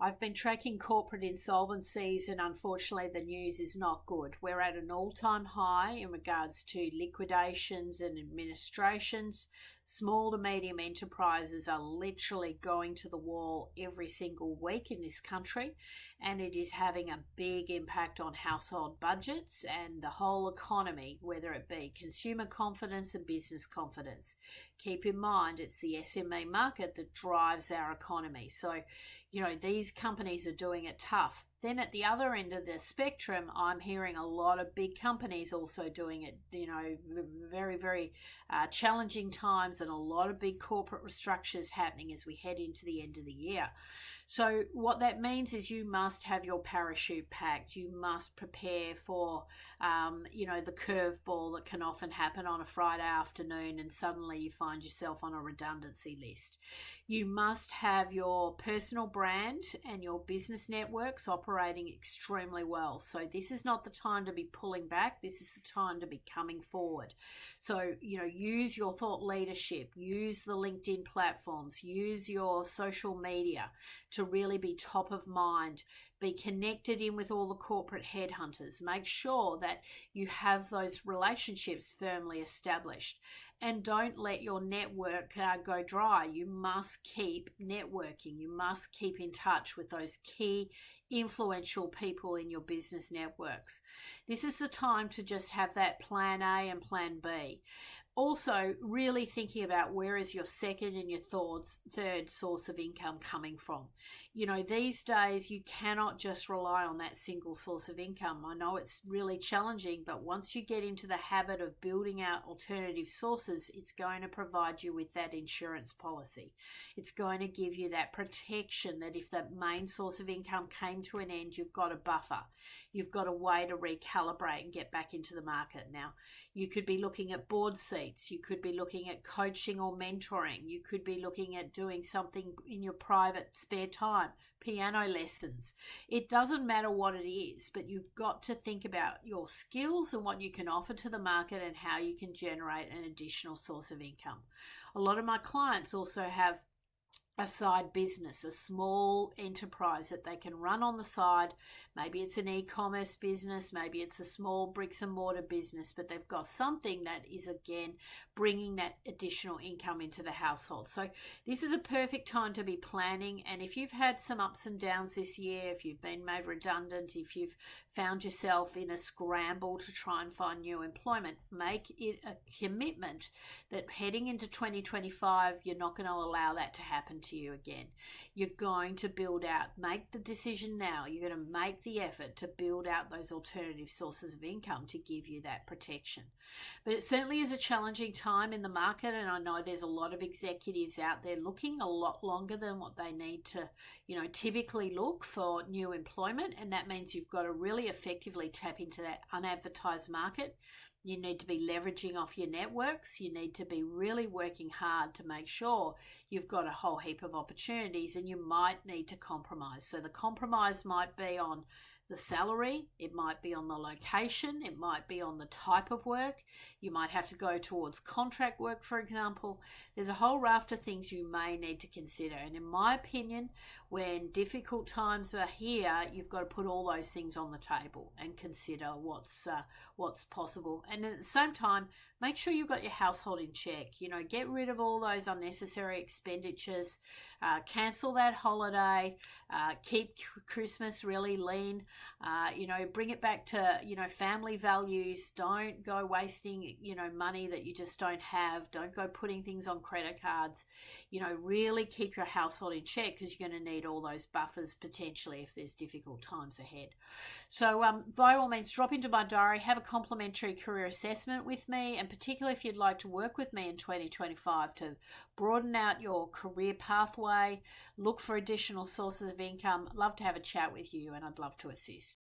I've been tracking corporate insolvencies, and unfortunately, the news is not good. We're at an all time high in regards to liquidations and administrations. Small to medium enterprises are literally going to the wall every single week in this country, and it is having a big impact on household budgets and the whole economy, whether it be consumer confidence and business confidence. Keep in mind, it's the SME market that drives our economy. So, these companies are doing it tough. Then at the other end of the spectrum, I'm hearing a lot of big companies also doing it, very, very challenging times, and a lot of big corporate restructures happening as we head into the end of the year. So what that means is you must have your parachute packed. You must prepare for, the curveball that can often happen on a Friday afternoon, and suddenly you find yourself on a redundancy list. You must have your personal brand and your business networks operating extremely well. So this is not the time to be pulling back. This is the time to be coming forward. So, use your thought leadership, use the LinkedIn platforms, use your social media to really be top of mind. Be connected in with all the corporate headhunters. Make sure that you have those relationships firmly established, and don't let your network go dry. You must keep networking. You must keep in touch with those key influential people in your business networks. This is the time to just have that plan A and plan B. Also, really thinking about where is your second and your third source of income coming from. These days you cannot just rely on that single source of income. I know it's really challenging, but once you get into the habit of building out alternative sources, it's going to provide you with that insurance policy. It's going to give you that protection that if that main source of income came to an end, you've got a buffer. You've got a way to recalibrate and get back into the market. Now, you could be looking at board seats. You could be looking at coaching or mentoring. You could be looking at doing something in your private spare time, piano lessons. It doesn't matter what it is, but you've got to think about your skills and what you can offer to the market and how you can generate an additional source of income. A lot of my clients also have a side business, a small enterprise that they can run on the side. Maybe it's an e-commerce business, maybe it's a small bricks and mortar business, but they've got something that is, again, bringing that additional income into the household. So this is a perfect time to be planning. And if you've had some ups and downs this year, if you've been made redundant, if you've found yourself in a scramble to try and find new employment, make it a commitment that heading into 2025, you're not going to allow that to happen to you again. You're going to build out, make the decision now. You're going to make the effort to build out those alternative sources of income to give you that protection. But it certainly is a challenging time in the market, and I know there's a lot of executives out there looking a lot longer than what they need to, typically look for new employment, and that means you've got to really effectively tap into that unadvertised market. You need to be leveraging off your networks. You need to be really working hard to make sure you've got a whole heap of opportunities, and you might need to compromise. So the compromise might be on the salary, it might be on the location, it might be on the type of work. You might have to go towards contract work, for example. There's a whole raft of things you may need to consider. And in my opinion, when difficult times are here, you've got to put all those things on the table and consider what's possible. And at the same time, make sure you've got your household in check. Get rid of all those unnecessary expenditures, cancel that holiday, keep Christmas really lean, bring it back to, family values. Don't go wasting, money that you just don't have. Don't go putting things on credit cards. Really keep your household in check, because you're going to need all those buffers potentially if there's difficult times ahead. So by all means, drop into my diary, have a complimentary career assessment with me, and particularly if you'd like to work with me in 2025 to broaden out your career pathway, look for additional sources of income. I'd love to have a chat with you, and I'd love to assist.